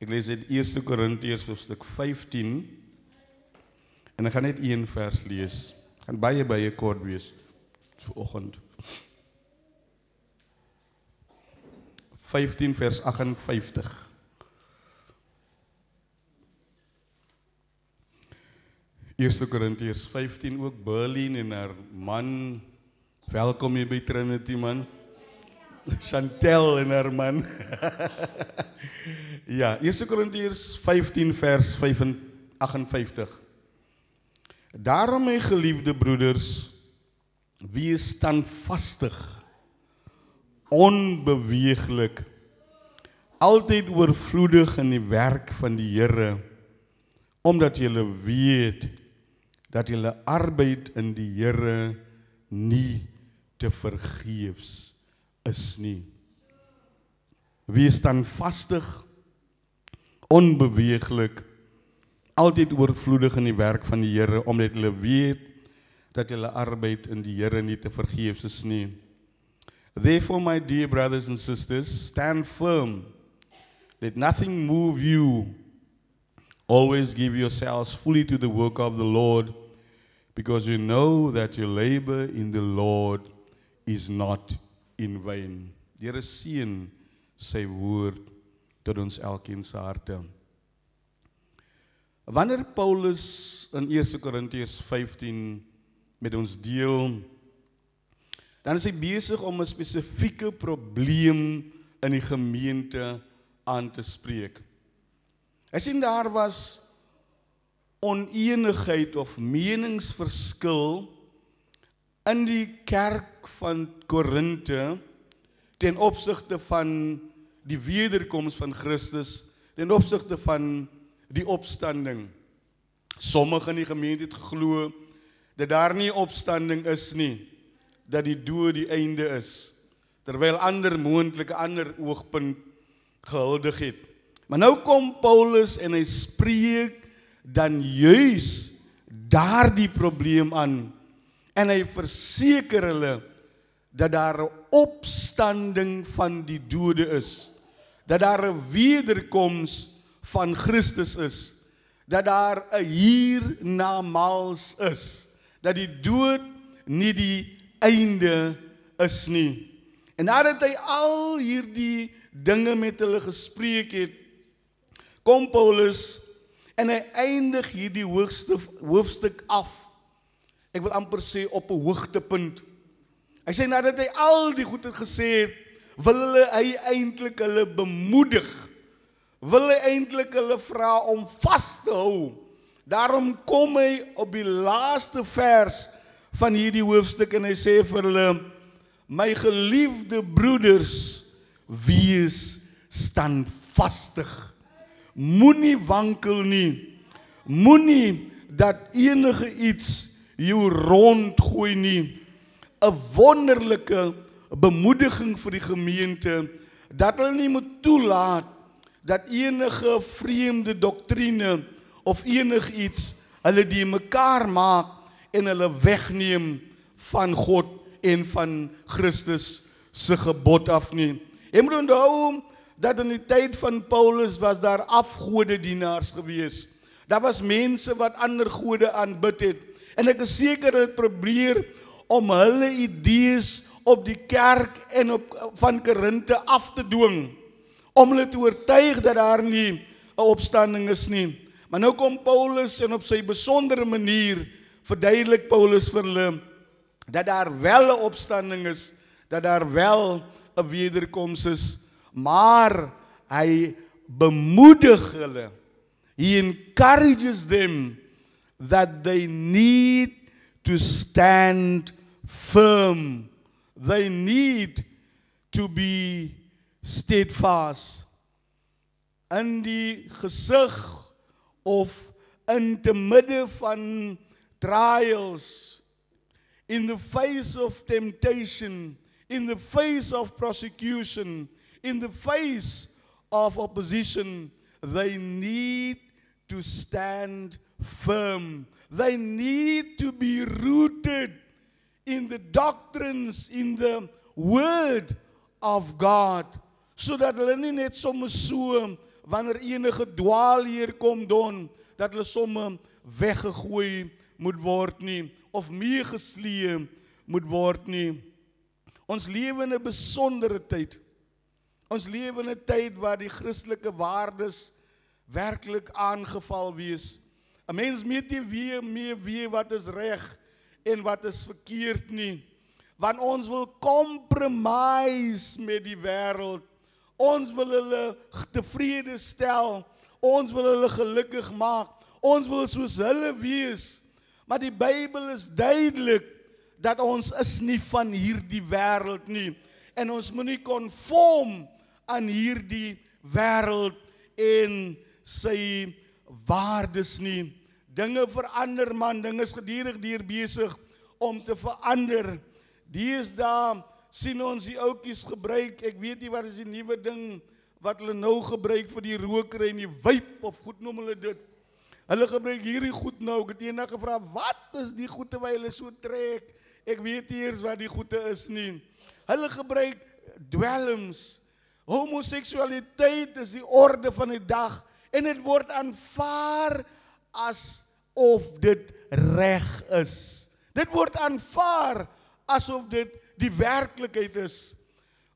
Ek lees uit 1 Korintiërs hoofstuk 15 en ek gaan net een vers lees. Ek gaan baie kort wees vanoggend. 15 vers 58. Eerste Korintiërs 15, ook Berlin en haar man. Welkom hier by Trinity, man. Chantel en haar man. Ja, 1 Korintiërs 15 vers 58. Daarom, my geliefde broeders, wees standvastig, onbeweeglik, altyd oorvloedig in die werk van die Here, omdat julle weet dat julle arbeid in die Here nie te vergeefs is nie. Wees standvastig, onbeweeglik, altyd oorvloedig in die werk van die Here, omdat julle weet dat julle arbeid in die Here nie te vergeefs is nie. Therefore, my dear brothers and sisters, stand firm. Let nothing move you. Always give yourselves fully to the work of the Lord, because you know that your labor in the Lord is not in vain. Die Here seën sy woord tot ons elkeen se harte. Wanneer Paulus in 1 Korintiërs 15 met ons deel, dan is hy besig om 'n spesifieke probleem in die gemeente aan te spreek. Hy sien daar was onenigheid of meningsverskil in die kerk van Korinte ten opsigte van die wederkoms van Christus, ten opsigte van die opstanding. Sommige in die gemeente het geglo dat daar nie opstanding is nie, dat die dood die einde is, terwyl ander moontlike ander oogpunt gehuldig het. Maar nou kom Paulus en hy spreek dan juis daardie probleem aan, en hy verseker hulle dat daar 'n opstanding van die dode is, dat daar 'n wederkoms van Christus is, dat daar 'n hiernamaals is, dat die dood nie die einde is nie. En nadat hy al hierdie dinge met hulle gespreek het, kom Paulus en hy eindig hierdie hoofstuk af. Ek wil amper sê op 'n hoogtepunt. Hy sê nadat hy al die goed het gesê het, wil hy eintlik hulle bemoedig. Wil hy eintlik hulle vra om vas te hou. Daarom kom hy op die laaste vers van hierdie hoofstuk en hy sê vir hulle: my geliefde broeders, wees standvastig. Moenie wankel nie. Moenie dat enige iets jou rondgooi nie. 'n Wonderlike bemoediging vir die gemeente, dat hulle nie moet toelaat dat enige vreemde doktrine of enig iets hulle die mekaar maak en hulle wegneem van God en van Christus se gebod af nie. Jy moet onthou dat in die tyd van Paulus was daar afgodedienaars gewees. Daar was mense wat ander gode aanbid het. En ek is seker hulle het probeer om hulle idees op die kerk en van Korinte af te dwing, om hulle te oortuig dat daar nie 'n opstanding is nie. Maar nou kom Paulus en op sy besondere manier verduidelik Paulus vir hulle dat daar wel 'n opstanding is, dat daar wel 'n wederkoms is, maar hy bemoedig hulle. He encourages them that they need to stand firm. They need to be steadfast. In die gesig of in te midde van trials, in the face of temptation, in the face of prosecution, in the face of opposition, they need to stand firm. They need to be rooted in the doctrines, in the word of God, sodat hulle nie net sommer so wanneer enige dwaalleer kom doen, dat hulle somme weggegooi moet word nie, of meegeslee moet word nie. Ons lewe in 'n besondere tyd. Ons lewe in 'n tyd waar die Christelike waardes werklik aangeval wees. 'n Mens weet nie meer wat is reg en wat is verkeerd nie. Want ons wil compromise met die wêreld. Ons wil hulle tevrede stel. Ons wil hulle gelukkig maak. Ons wil soos hulle wees. Maar die Bybel is duidelik dat ons is nie van hierdie wêreld nie. En ons moet nie konform aan hierdie wêreld en sy waardes nie. Dinge verander man, dinge is gedurig deur besig om te verander. Deesdae sien ons die ouetjies gebruik, ek weet nie wat is die nuwe ding wat hulle nou gebruik vir die rokery en die vape of goed noem hulle dit. Hulle gebruik hierdie goed nou, ek het eendag gevra, wat is die goede wat hulle so trek? Ek weet nie eers wat die goede is nie. Hulle gebruik dwelms. Homoseksualiteit is die orde van die dag en dit word aanvaar asof dit reg is. Dit word aanvaar asof dit die werklikheid is.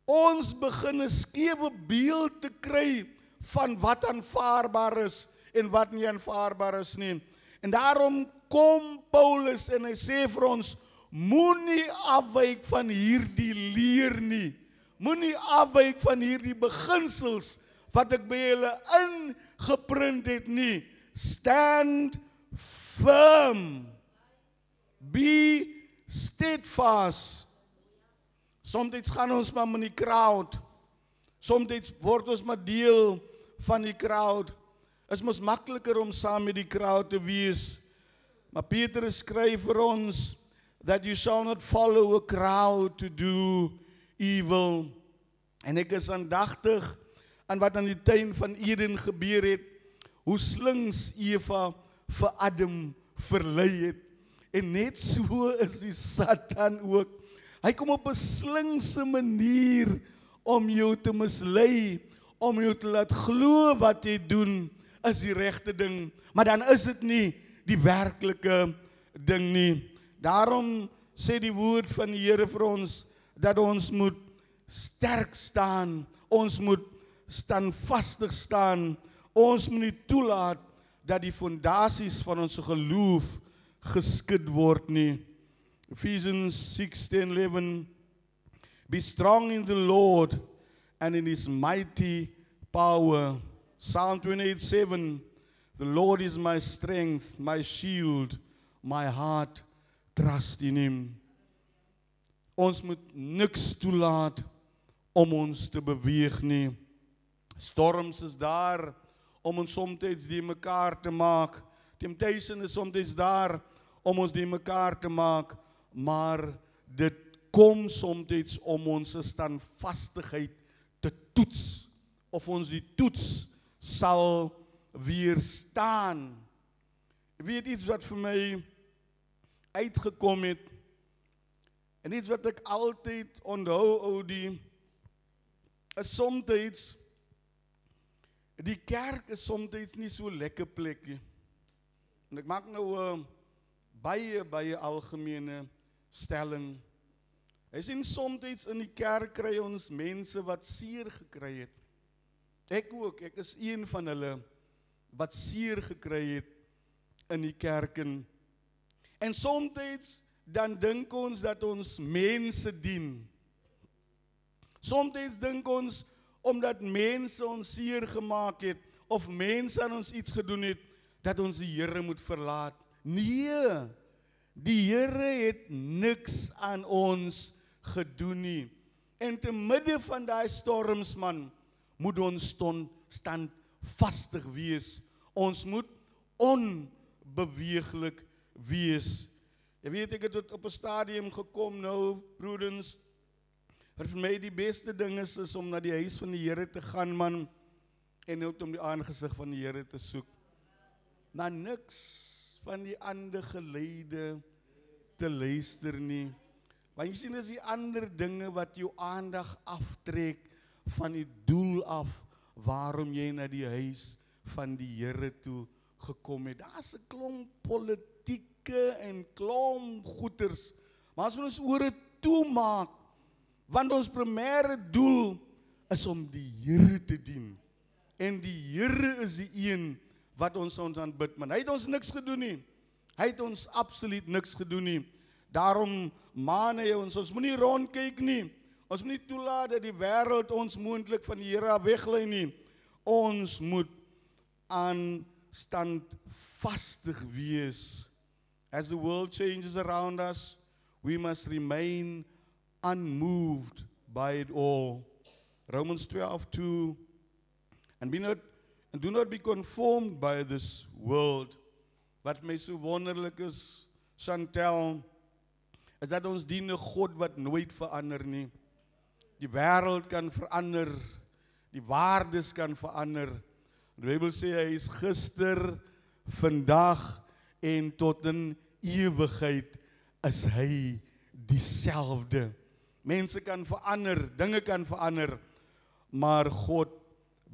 Ons begin 'n skewe beeld te kry van wat aanvaarbaar is en wat nie aanvaarbaar is nie. En daarom kom Paulus en hy sê vir ons, moenie afwyk van hierdie leer nie. Moenie afwyk van hierdie beginsels wat ek by julle ingeprint het nie. Stand firm. Be steadfast. Soms gaan ons maar met die crowd. Soms word ons maar deel van die crowd. Is mos makliker om saam met die crowd te wees. Maar Petrus skryf vir ons that you shall not follow a crowd to do evil. En ek is aandagtig aan wat aan die tuin van Eden gebeur het. Hoe slings Eva vir Adam verlei het. En net so is die Satan ook. Hy kom op 'n slinkse manier om jou te mislei, om jou te laat glo wat jy doen is die regte ding, maar dan is dit nie die werklike ding nie. Daarom sê die woord van die Here vir ons dat ons moet sterk staan, ons moet standvastig staan, ons moet nie toelaat dat die fondasies van ons geloof geskid word nie. Ephesians 6:10-11 Be strong in the Lord and in His mighty power. Psalm 28:7 The Lord is my strength, my shield, my heart trust in Him. Ons moet niks toelaat om ons te beweeg nie. Storms is daar om ons soms die mekaar te maak. Temptation is soms daar om ons die mekaar te maak, maar dit kom soms om ons standvastigheid te toets, of ons die toets sal weerstaan. Ek weet iets wat vir my uitgekom het, en iets wat ek altyd onthou, Oudie, is soms, die kerk is soms nie so lekker plek nie. En ek maak nou baie algemene stelling. Hy sien soms in die kerk kry ons mense wat seer gekry het. Ek ook, ek is een van hulle wat seer gekry het in die kerk. En soms dan dink ons dat ons mense dien. Soms dink ons omdat mense ons seer gemaak het of mense aan ons iets gedoen het, dat ons die Here moet verlaat. Nee, die Here het niks aan ons gedoen nie. En te midde van daai storms, man, moet ons standvastig wees. Ons moet onbeweeglik wees. Jy weet, ek het op 'n stadium gekom nou, broeders, wat vir my die beste ding is om na die huis van die Here te gaan, man, en net om die aangesig van die Here te soek. Na niks van die ander geleide te luister nie. Want jy sien, is die ander dinge wat jou aandag aftrek van die doel af, waarom jy na die huis van die Here toe gekom het. Daar's 'n klomp politieke en klomp goeters, maar as ons ore toemaak, want ons primêre doel is om die Here te dien. En die Here is die een wat ons aanbid, man. Hy het ons niks gedoen nie. Hy het ons absoluut niks gedoen nie. Daarom maan hy ons moenie rondkyk nie. Ons moet nie toelaat dat die wêreld ons moontlik van die Here af weglei nie. Ons moet standvastig wees. As the world changes around us, we must remain unmoved by it all. Romans 12:2. And do not be conformed by this world. Wat my so wonderlik is, Chantel, is dat ons dien 'n God wat nooit verander nie. Die wêreld kan verander, die waardes kan verander. Die Bybel sê hy is gister, vandag en tot in ewigheid is hy dieselfde. Mense kan verander, dinge kan verander, maar God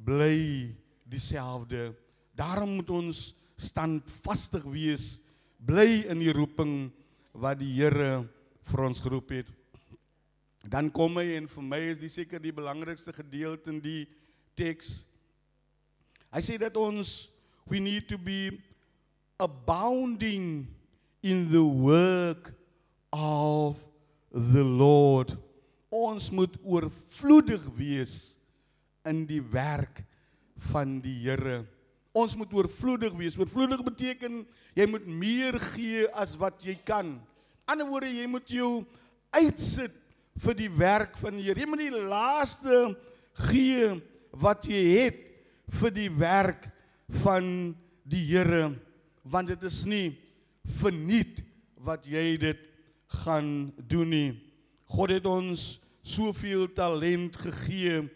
bly dieselfde. Daarom moet ons standvastig wees, bly in die roeping wat die Here vir ons geroep het. Dan kom hy, en vir my is die seker die belangrikste gedeelte in die teks. Hy sê dat we need to be abounding in the work of the Lord. Ons moet oorvloedig wees in die werk van die Here. Ons moet oorvloedig wees. Oorvloedig beteken, jy moet meer gee as wat jy kan. In ander woorde, jy moet jou uitsit vir die werk van die Here. Jy moet die laaste gee wat jy het vir die werk van die Here, want dit is nie verniet wat jy dit gaan doen nie. God het ons soveel talent gegee.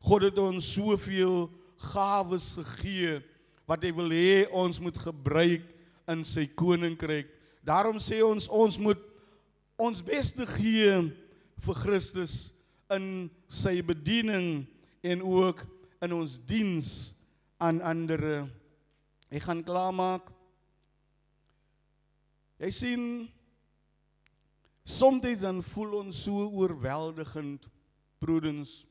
God het ons soveel gawes gegee wat hy wil hê ons moet gebruik in sy koninkryk. Daarom sê ons moet ons beste gee vir Christus in sy bediening en ook in ons diens aan ander. Ek gaan klaarmaak. Jy sien, soms dan voel ons so oorweldigend, broeders.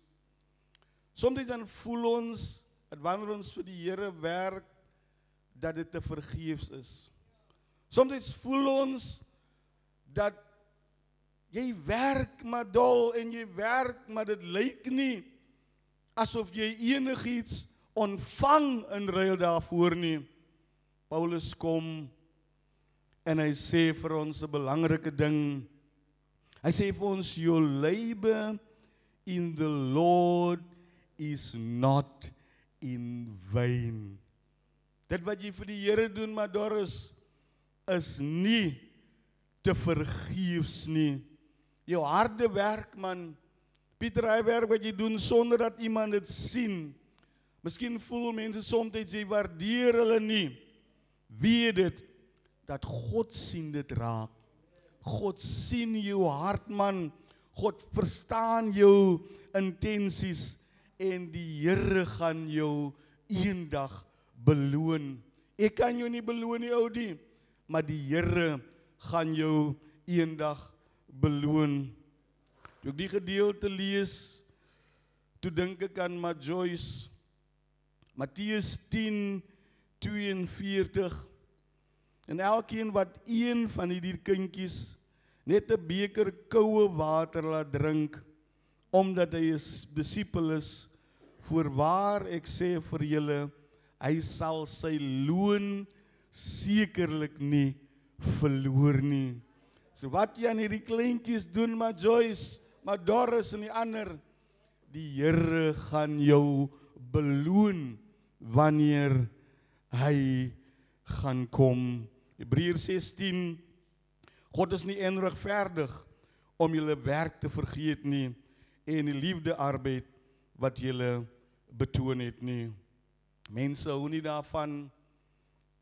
Soms dan voel ons, dat wanneer ons vir die Here werk, dat dit te vergeefs is. Soms voel ons, dat jy werk maar dol, en jy werk, maar dit lyk nie, asof jy enigiets ontvang in ruil daarvoor nie. Paulus kom, en hy sê vir ons 'n belangrike ding. Hy sê vir ons, your labor in the Lord is not in vain. Dit wat jy vir die Here doen, maar daar is nie te vergeefs nie. Jou harde werk, man. Pieter, hy werk wat jy doen sonder dat iemand dit sien. Miskien voel mense soms jy waardeer hulle nie. Weet dit, dat God sien dit raak. God sien jou hart, man. God verstaan jou intensies, en die Here gaan jou eendag beloon. Ek kan jou nie beloon nie, oudie, maar die Here gaan jou eendag beloon. Toe ek die gedeelte lees, toe dink ek aan Joyce, Matteus 10:42, en elkeen wat een van die kindjies net 'n beker koue water laat drink, omdat hy 'n disipel is, voorwaar ek sê vir julle, hy sal sy loon sekerlik nie verloor nie. So wat jy aan hierdie kleintjies doen, maar Joyce, maar Doris en die ander, die Here gaan jou beloon wanneer hy gaan kom. Hebreërs 16, God is nie onregverdig om julle werk te vergeet nie, en die liefde arbeid wat julle betoon het nie. Mense hou nie daarvan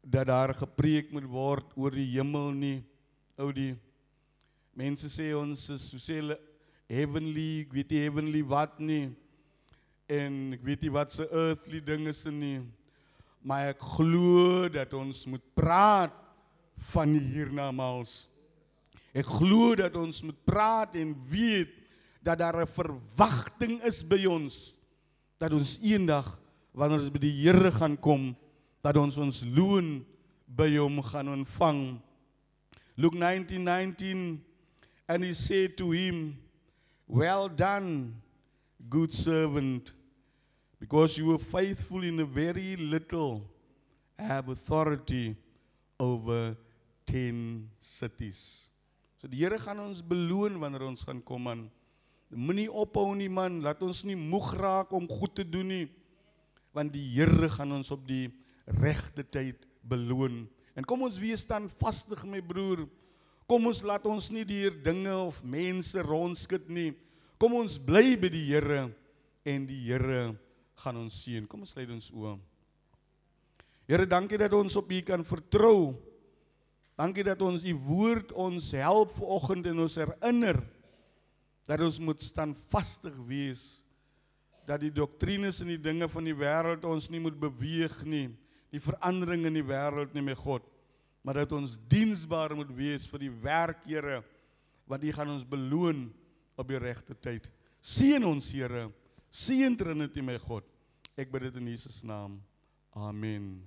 dat daar gepreek moet word oor die hemel nie, oudie. Mense sê ons is, so sê hulle, heavenly, ek weet nie heavenly wat nie. En ek weet nie wat se earthly ding is nie, maar ek glo dat ons moet praat van die hiernamaals. Ek glo dat ons moet praat en weet dat daar 'n verwagting is by ons, dat ons eendag, wanneer ons by die Here gaan kom, dat ons loon by hom gaan ontvang. Luke 19:19, and he said to him, well done, good servant, because you were faithful in a very little, have authority over 10 cities. So die Here gaan ons beloon wanneer ons gaan kom aan. Moenie ophou nie man, laat ons nie moeg raak om goed te doen nie, want die Here gaan ons op die regte tyd beloon. En kom ons wees standvastig my broer, kom ons laat ons nie deur dinge of mense rondskud nie, kom ons bly by die Here en die Here gaan ons seën. Kom ons sluit ons oë. Here, dankie dat ons op U kan vertrou. Dankie dat ons U woord ons help vanoggend en ons herinner dat ons moet standvastig wees, dat die doktrines en die dinge van die wêreld ons nie moet beweeg nie, die verandering in die wêreld nie, my God, maar dat ons diensbaar moet wees vir die werk, Here, want U gaan ons beloon op die regte tyd. Seën ons, Here, seën Trinity, my God. Ek bid dit in Jesus naam. Amen.